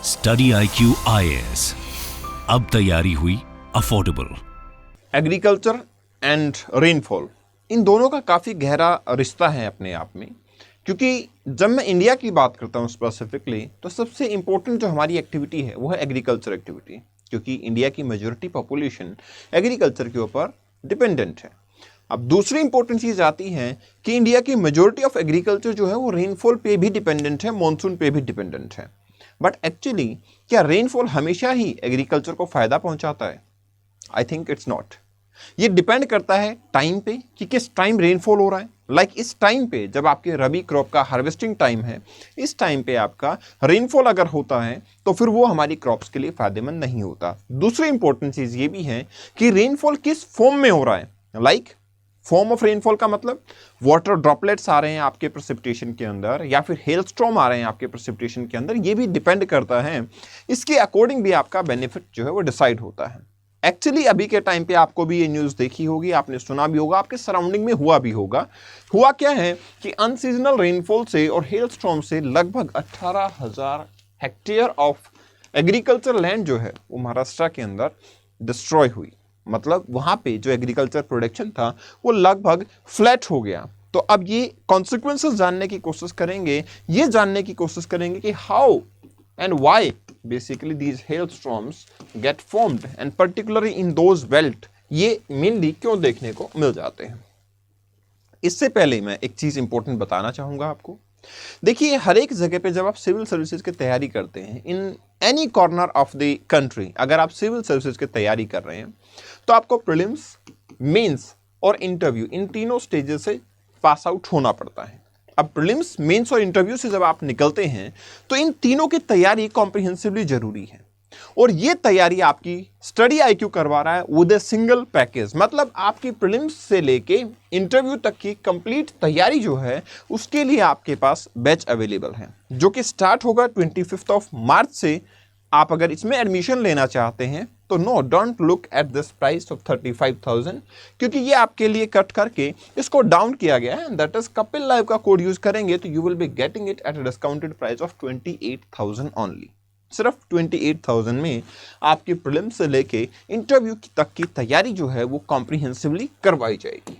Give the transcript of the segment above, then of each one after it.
Study IQ IAS, अब तैयारी हुई अफोर्डेबल। एग्रीकल्चर एंड रेनफॉल, इन दोनों का काफ़ी गहरा रिश्ता है अपने आप में, क्योंकि जब मैं इंडिया की बात करता हूँ स्पेसिफिकली, तो सबसे इम्पोर्टेंट जो हमारी एक्टिविटी है वो है एग्रीकल्चर एक्टिविटी, क्योंकि इंडिया की मेजॉरिटी पॉपुलेशन एग्रीकल्चर के ऊपर डिपेंडेंट है। अब दूसरी इंपॉर्टेंट चीज़ आती है कि इंडिया की मेजॉरिटी ऑफ एग्रीकल्चर जो है वो रेनफॉल पे भी डिपेंडेंट है, मॉनसून पे भी डिपेंडेंट है। बट एक्चुअली क्या रेनफॉल हमेशा ही एग्रीकल्चर को फ़ायदा पहुंचाता है? I think it's not. ये डिपेंड करता है टाइम पे कि किस टाइम रेनफॉल हो रहा है। लाइक इस टाइम पे जब आपके रबी क्रॉप का हार्वेस्टिंग टाइम है, इस टाइम पे आपका रेनफॉल अगर होता है तो फिर वो हमारी क्रॉप्स के लिए फ़ायदेमंद नहीं होता। दूसरी इंपॉर्टेंट चीज़ ये भी है कि रेनफॉल किस फॉर्म में हो रहा है। लाइक फॉर्म ऑफ रेनफॉल का मतलब वाटर ड्रॉपलेट्स आ रहे हैं आपके प्रेसिपिटेशन के अंदर, या फिर हेल स्टॉर्म आ रहे हैं आपके प्रेसिपिटेशन के अंदर, ये भी डिपेंड करता है। इसके अकॉर्डिंग भी आपका बेनिफिट जो है वो डिसाइड होता है। एक्चुअली अभी के टाइम पे आपको भी ये न्यूज़ देखी होगी, आपने सुना भी होगा, आपके सराउंडिंग में हुआ भी होगा। हुआ क्या है कि अनसीजनल रेनफॉल से और हेल स्टॉर्म से लगभग 18,000 हेक्टेयर ऑफ एग्रीकल्चर लैंड जो है वो महाराष्ट्र के अंदर डिस्ट्रॉय हुई। मतलब वहाँ पे जो एग्रीकल्चर प्रोडक्शन था वो लगभग फ्लैट हो गया। तो अब ये कॉन्सिक्वेंसेस जानने की कोशिश करेंगे, ये जानने की कोशिश करेंगे कि how and why basically these hail storms get formed and particularly in those belt, ये मेनली क्यों देखने को मिल जाते हैं। इससे पहले मैं एक चीज़ इंपॉर्टेंट बताना चाहूँगा आपको। देखिए, हर एक जगह पे जब आप सिविल सर्विसेज की तैयारी करते हैं, in any corner of the country, अगर आप सिविल सर्विसेज की तैयारी कर रहे हैं तो आपको प्रीलिम्स, मेंस और इंटरव्यू, इन तीनों स्टेजेस से पास आउट होना पड़ता है। अब प्रीलिम्स, मेंस और इंटरव्यू से जब आप निकलते हैं तो इन तीनों की तैयारी कॉम्प्रिहेंसिवली जरूरी है। और ये तैयारी आपकी स्टडी IQ करवा रहा है विद ए सिंगल पैकेज। मतलब आपकी प्रीलिम्स से लेके इंटरव्यू तक की कंप्लीट तैयारी जो है उसके लिए आपके पास बैच अवेलेबल है, जो कि स्टार्ट होगा 25 मार्च से। आप अगर इसमें एडमिशन लेना चाहते हैं तो no, don't look at this price of 35,000, क्योंकि ये आपके लिए कट करके इसको डाउन किया गया है। दैट इज कपिल लाइव का कोड यूज करेंगे तो you will be getting it at a discounted price of 28,000 only. सिर्फ 28,000 में आपकी प्रीलिम्स से लेके इंटरव्यू तक की तैयारी जो है वो कॉम्प्रिहेंसिवली करवाई जाएगी।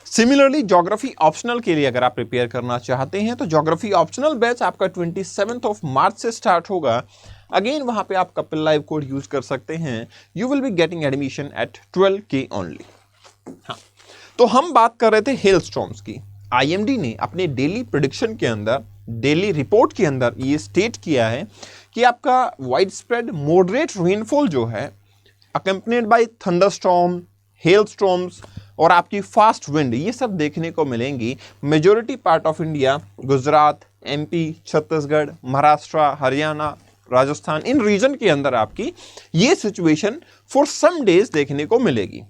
सिमिलरली ज्योग्राफी ऑप्शनल के लिए अगर आप प्रिपेयर करना चाहते हैं तो ज्योग्राफी ऑप्शनल बैच आपका 27 मार्च से स्टार्ट होगा। अगेन वहां पे आप कपिल लाइव कोड यूज कर सकते हैं। You will be getting admission eight 12K only. हाँ, तो हम बात कर रहे थे हेल स्टॉर्म्स की। IMD ने अपने डेली प्रेडिक्शन के अंदर, डेली रिपोर्ट के अंदर ये स्टेट किया है कि आपका वाइड स्प्रेड मॉडरेट रेनफॉल जो है accompanied by thunderstorm, hail storms और आपकी फास्ट विंड, ये सब देखने को मिलेंगी majority part of India, Gujarat, MP, Chhattisgarh, Maharashtra, Haryana, Rajasthan, इन रीजन के अंदर आपकी ये सिचुएशन फॉर सम डेज देखने को मिलेगी।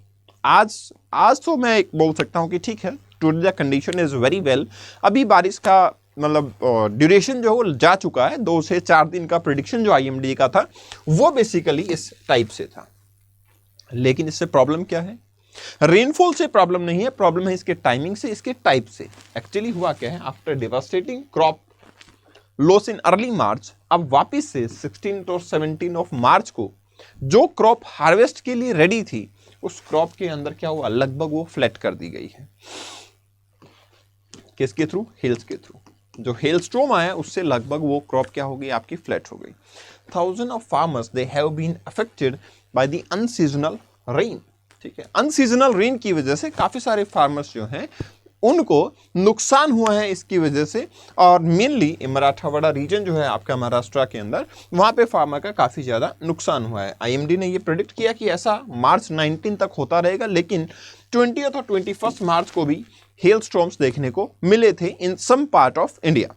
आज तो मैं बोल सकता हूँ कि ठीक है, today the condition is very well. अभी बारिश का मतलब ड्यूरेशन जो है जा चुका है, 2 से 4 दिन का प्रेडिक्शन जो IMD का था वो बेसिकली इस टाइप से था। लेकिन इससे प्रॉब्लम क्या है? रेनफॉल से प्रॉब्लम नहीं है, प्रॉब्लम है इसके टाइमिंग से, इसके टाइप से। एक्चुअली हुआ क्या है, after devastating crop loss in early मार्च, अब वापिस से 16 और 17 ऑफ मार्च को जो क्रॉप हार्वेस्ट के लिए रेडी थी, उस क्रॉप के अंदर क्या हुआ, लगभग वो फ्लैट कर दी गई है। किसके थ्रू? हेल्स के थ्रू। जो हेल स्टॉर्म आया उससे लगभग वो क्रॉप क्या हो गई, आपकी फ्लैट हो गई। Thousand of farmers they have been affected by the unseasonal rain. ठीक है, अनसीजनल रेन की वजह से काफी सारे फार्मर्स जो हैं उनको नुकसान हुआ है इसकी वजह से। और मेनली मराठवाड़ा रीजन जो है आपका महाराष्ट्र के अंदर, वहाँ पे फार्मर का काफ़ी ज़्यादा नुकसान हुआ है। IMD ने ये प्रेडिक्ट किया कि ऐसा मार्च 19 तक होता रहेगा, लेकिन 20 और 21 मार्च को भी हेल स्टॉर्म्स देखने को मिले थे इन सम पार्ट ऑफ इंडिया।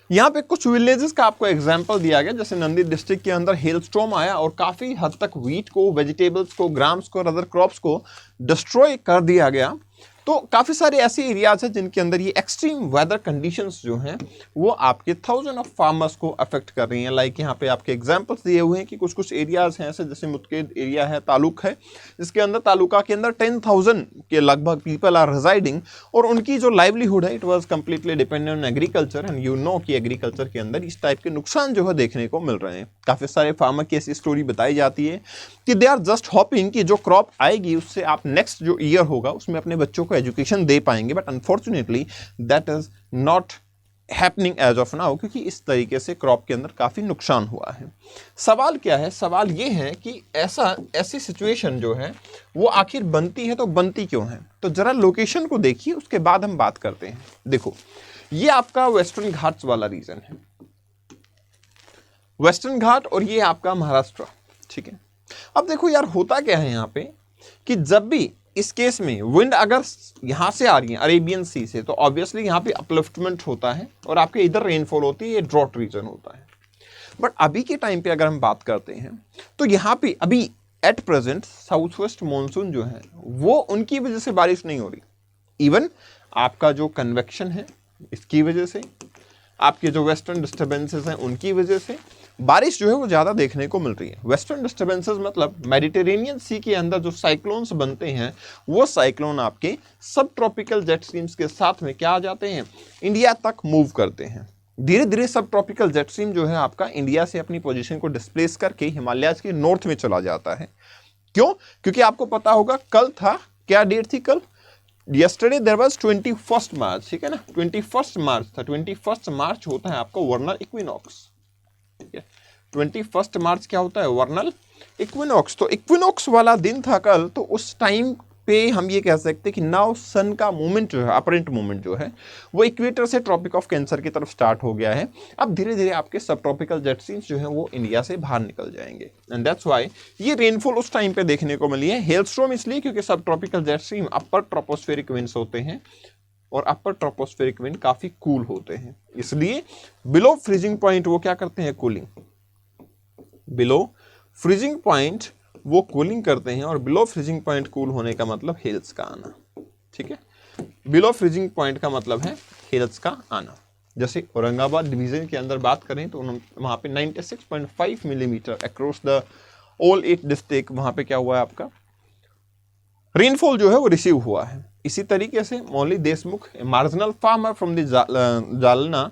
यहाँ पे कुछ विलेजेस का आपको एग्जाम्पल दिया गया, जैसे नंदी डिस्ट्रिक्ट के अंदर हेल स्टॉर्म आया और काफ़ी हद तक व्हीट को, वेजिटेबल्स को, ग्राम्स को और अदर क्रॉप्स को डिस्ट्रॉय कर दिया गया। तो काफ़ी सारे ऐसे एरियाज हैं जिनके अंदर ये एक्सट्रीम वेदर कंडीशंस जो हैं वो आपके थाउजेंड ऑफ फार्मर्स को अफेक्ट कर रही हैं। लाइक यहाँ पे आपके एग्जांपल्स दिए हुए हैं कि कुछ कुछ एरियाज हैं ऐसे, जैसे मुतकेद एरिया है, तालुक है, जिसके अंदर तालुका के अंदर 10,000 के लगभग पीपल आर रिजाइडिंग, और उनकी जो लाइवलीहुड है it was completely dependent on agriculture. And you know कि एग्रीकल्चर के अंदर इस टाइप के नुकसान जो है देखने को मिल रहे हैं। काफ़ी सारे फार्मर की ऐसी स्टोरी बताई जाती है कि दे आर जस्ट होपिंग कि जो क्रॉप आएगी उससे आप नेक्स्ट जो ईयर होगा उसमें अपने बच्चों को एजुकेशन दे पाएंगे, but unfortunately that is not happening as of now, क्योंकि इस तरीके से क्रॉप के अंदर काफ़ी नुकसान हुआ है। सवाल क्या है? सवाल ये है कि ऐसी सिचुएशन जो है वो आखिर बनती है तो बनती क्यों है? तो जरा लोकेशन को देखिए, उसके बाद हम बात करते हैं। देखो, ये आपका वेस्टर्न घाट्स वाला रीजन है, वेस्टर्न घाट, और ये आपका महाराष्ट्र, ठीक है। अब देखो यार, होता क्या है यहाँ पे कि जब भी इस केस में विंड अगर यहाँ से आ रही है अरेबियन सी से, तो ऑब्वियसली यहाँ पे अपलिफ्टमेंट होता है और आपके इधर रेनफॉल होती है, ये ड्रॉट रीजन होता है। बट अभी के टाइम पे अगर हम बात करते हैं तो यहाँ पे अभी at present south west monsoon जो है वो उनकी वजह से बारिश नहीं हो रही। इवन आपका जो कन्वेक्शन है इसकी वजह से, आपके जो वेस्टर्न डिस्टर्बेंसेस हैं उनकी वजह से बारिश जो है वो ज़्यादा देखने को मिल रही है। वेस्टर्न डिस्टर्बेंसेस मतलब मेडिटेरेनियन सी के अंदर जो साइक्लोन्स बनते हैं वो साइक्लोन आपके सब ट्रॉपिकल जेट स्ट्रीम्स के साथ में क्या आ जाते हैं, इंडिया तक मूव करते हैं। धीरे धीरे सब ट्रॉपिकल जेट स्ट्रीम जो है आपका इंडिया से अपनी पोजीशन को डिस्प्लेस करके हिमालयाज के नॉर्थ में चला जाता है। क्यों? क्योंकि आपको पता होगा कल था, क्या डेट थी कल? यस्टरडे देयर वाज 21 मार्च, ठीक है ना, 21 मार्च था। 21 मार्च होता है आपका वर्नल इक्विनॉक्स, ठीक है। 21 मार्च क्या होता है? वर्नल इक्विनॉक्स। तो इक्विनॉक्स वाला दिन था कल, तो उस टाइम पे हम ये कह सकते हैं कि नाउ सन का मूवमेंट जो है, अपरेंट मूवमेंट जो है वो इक्वेटर से ट्रॉपिक ऑफ कैंसर की तरफ स्टार्ट हो गया है। अब धीरे धीरे आपके सब ट्रॉपिकल जेट स्ट्रीम्स जो है वो इंडिया से बाहर निकल जाएंगे, एंड दैट्स व्हाई ये रेनफॉल उस टाइम पे देखने को मिली है। हेलस्टॉर्म इसलिए क्योंकि सब tropical jet stream upper tropospheric winds होते हैं, और अपर ट्रोपोस्फेरिक विंड काफी कूल होते हैं, इसलिए बिलो फ्रीजिंग पॉइंट वो क्या करते हैं? कूलिंग। बिलो फ्रीजिंग पॉइंट वो कूलिंग करते हैं, और बिलो फ्रीजिंग पॉइंट कूल होने का मतलब हेल्स का आना, ठीक है। बिलो फ्रीजिंग पॉइंट का मतलब है हेल्स का आना। जैसे औरंगाबाद डिवीजन के अंदर बात करें तो वहां पे 96.5 millimetre across the all 8 district वहां पे क्या हुआ है आपका रेनफॉल जो है वो रिसीव हुआ है। इसी तरीके से Mauli Deshmukh, marginal farmer from the Jalna,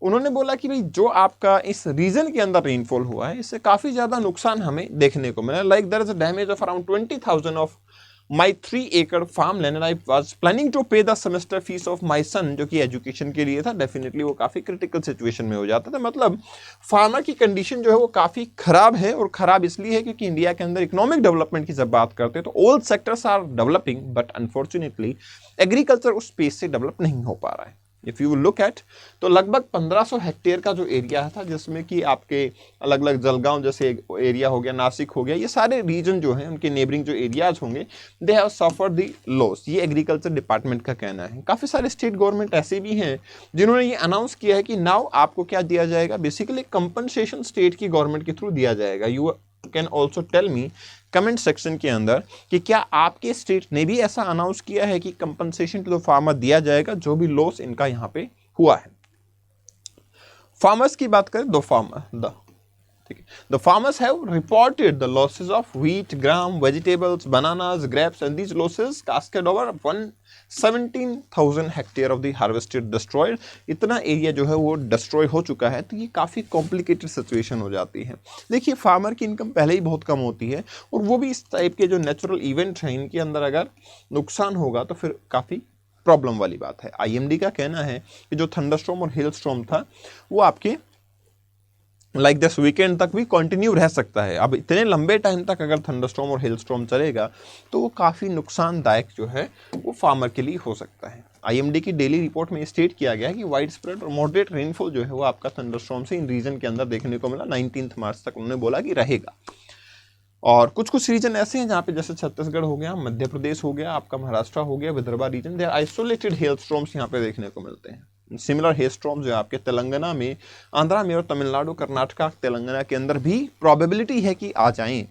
उन्होंने बोला कि भाई जो आपका इस रीजन के अंदर रेनफॉल हुआ है इससे काफ़ी ज़्यादा नुकसान हमें देखने को मिला। Like there is a damage of around 20,000 of my 3 acre farm land and I was planning to pay the semester fees of my son, जो कि एजुकेशन के लिए था। डेफिनेटली वो काफ़ी क्रिटिकल सिचुएशन में हो जाता था। मतलब फार्मर की कंडीशन जो है वो काफ़ी खराब है, और ख़राब इसलिए है क्योंकि इंडिया के अंदर इकोनॉमिक डेवलपमेंट की जब बात करते हैं तो all sectors are developing, but unfortunately agriculture उस स्पेस से डेवलप नहीं हो पा रहा है। इफ़ यू लुक एट तो लगभग 1500 हेक्टेयर का जो एरिया था, जिसमें कि आपके अलग अलग जलगांव जैसे एरिया हो गया, नासिक हो गया, ये सारे रीजन जो हैं उनके नेबरिंग जो एरियाज होंगे they have suffered the loss, ये एग्रीकल्चर डिपार्टमेंट का कहना है। काफ़ी सारे स्टेट गवर्नमेंट ऐसे भी हैं जिन्होंने ये अनाउंस किया है कि नाउ आपको क्या दिया जाएगा, बेसिकली कंपनसेशन स्टेट की गवर्नमेंट के थ्रू दिया जाएगा। You can also tell me comment section के अंदर कि क्या आपके स्टेट ने भी ऐसा अनाउंस किया है कि कंपनसेशन टू द फार्मर दिया जाएगा जो भी लॉस इनका यहाँ पे हुआ है। फार्मर्स की बात करें, the farmers have reported the losses of wheat, gram, vegetables, bananas, grapes, and these losses cascade over 117,000 hectare of the harvested destroyed। इतना एरिया जो है वो डिस्ट्रॉय हो चुका है। तो ये काफ़ी कॉम्प्लिकेटेड सिचुएशन हो जाती है। देखिए, फार्मर की इनकम पहले ही बहुत कम होती है, और वो भी इस टाइप के जो नेचुरल इवेंट हैं इनके अंदर अगर नुकसान होगा तो फिर काफ़ी प्रॉब्लम वाली बात है। IMD का कहना है कि जो थंडरस्टॉर्म और हेलस्टॉर्म था वो आपके लाइक दिस वीकेंड तक भी कंटिन्यू रह सकता है। अब इतने लंबे टाइम तक अगर थंडरस्टॉर्म और हेलस्टॉर्म चलेगा तो वो काफ़ी नुकसानदायक जो है वो फार्मर के लिए हो सकता है। IMD की डेली रिपोर्ट में स्टेट किया गया है कि वाइड स्प्रेड और मॉडरेट रेनफॉल जो है वो आपका थंडरस्टॉर्म से इन रीजन के अंदर देखने को मिला। 19 मार्च तक उन्होंने बोला कि रहेगा। और कुछ कुछ रीजन ऐसे हैं जहाँ पे जैसे छत्तीसगढ़ हो गया, मध्य प्रदेश हो गया, आपका महाराष्ट्र हो गया, विदर्भा रीजन, देयर आइसोलेटेड हेलस्टॉर्म्स यहाँ पे देखने को मिलते हैं। सिमिलर हेलस्टॉर्म्स जो आपके तेलंगाना में, आंध्रा में और तमिलनाडु, कर्नाटका, तेलंगाना के अंदर भी प्रोबेबिलिटी है कि आ जाएं।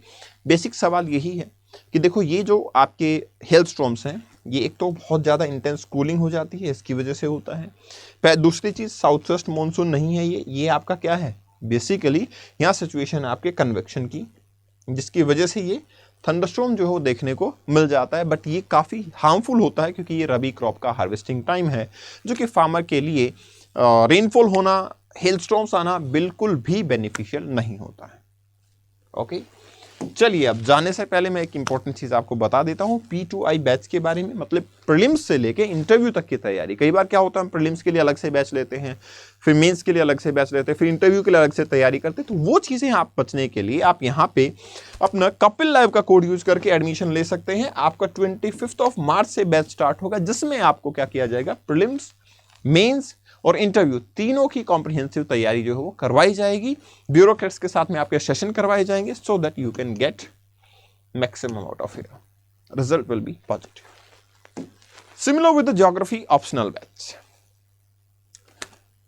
बेसिक सवाल यही है कि देखो, ये जो आपके हेलस्टॉर्म्स हैं ये एक तो बहुत ज़्यादा इंटेंस कूलिंग हो जाती है, इसकी वजह से होता है। दूसरी चीज़, साउथ वेस्ट मानसून नहीं है ये आपका क्या है, बेसिकली यहाँ सिचुएशन है आपके कन्वेक्शन की, जिसकी वजह से ये थंडरस्टॉर्म जो है वो देखने को मिल जाता है। बट ये काफ़ी हार्मफुल होता है क्योंकि ये रबी क्रॉप का हार्वेस्टिंग टाइम है, जो कि फार्मर के लिए रेनफॉल होना, हेलस्टॉर्म्स आना बिल्कुल भी बेनिफिशियल नहीं होता है। ओके, चलिए अब जाने से पहले मैं एक इंपॉर्टेंट चीज़ आपको बता देता हूँ P2I बैच के बारे में, मतलब प्रीलिम्स से लेके इंटरव्यू तक की तैयारी। कई बार क्या होता है, हम प्रीलिम्स के लिए अलग से बैच लेते हैं, फिर मेंस के लिए अलग से बैच लेते हैं, फिर इंटरव्यू के लिए अलग से तैयारी करते हैं। तो वो चीज़ें आप बचने के लिए आप यहाँ पे अपना कपिल लाइव का कोड यूज करके एडमिशन ले सकते हैं। आपका 25 मार्च से बैच स्टार्ट होगा, जिसमें आपको क्या किया जाएगा, प्रीलिम्स, मेंस और इंटरव्यू तीनों की कॉम्प्रिहेंसिव तैयारी जो है वो करवाई जाएगी। ब्यूरोक्रेट्स के साथ में आपके सेशन करवाए जाएंगे, so that you can get maximum out of it, result will be positive. Similar with the geography optional batch,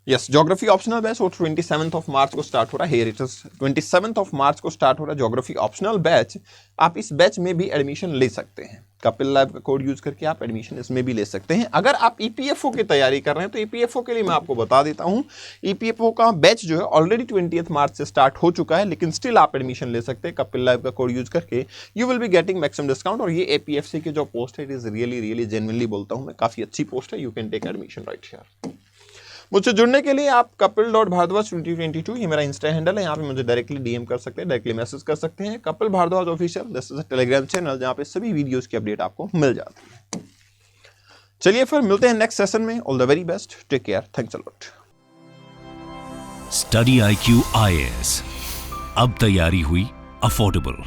yes, geography optional batch वो 27 मार्च को स्टार्ट हो रहा है। हियर इट इज 27 मार्च को स्टार्ट हो रहा है ज्योग्राफी ऑप्शनल बैच। आप इस बैच में भी एडमिशन ले सकते हैं, कपिल लाइव का कोड यूज करके आप एडमिशन इसमें भी ले सकते हैं। अगर आप ईपीएफओ की तैयारी कर रहे हैं तो ईपीएफओ के लिए मैं आपको बता देता हूं, ईपीएफओ का बैच जो है ऑलरेडी 20 मार्च से स्टार्ट हो चुका है, लेकिन स्टिल आप एडमिशन ले सकते हैं कपिल लाइव का कोड यूज करके। You will be getting maximum discount. और ये एपीएफसी की जो पोस्ट है, इट इज रियली जेन्युइनली बोलता हूं मैं, काफी अच्छी पोस्ट है। You can take admission right here. मुझसे जुड़ने के लिए आप kapil.bhardwaj 2022 ये मेरा इंस्टा हैंडल है, यहाँ पे मुझे डायरेक्टली डीएम कर सकते हैं, डायरेक्टली मैसेज कर सकते हैं। Kapil Bhardwaj official, this is a telegram channel जहाँ पे सभी वीडियोस की अपडेट आपको मिल जाती है। चलिए फिर मिलते हैं नेक्स्ट सेशन में। All the very best, take care, thanks a lot. Study IQ IAS, अब तैयारी हुई अफोर्डेबल।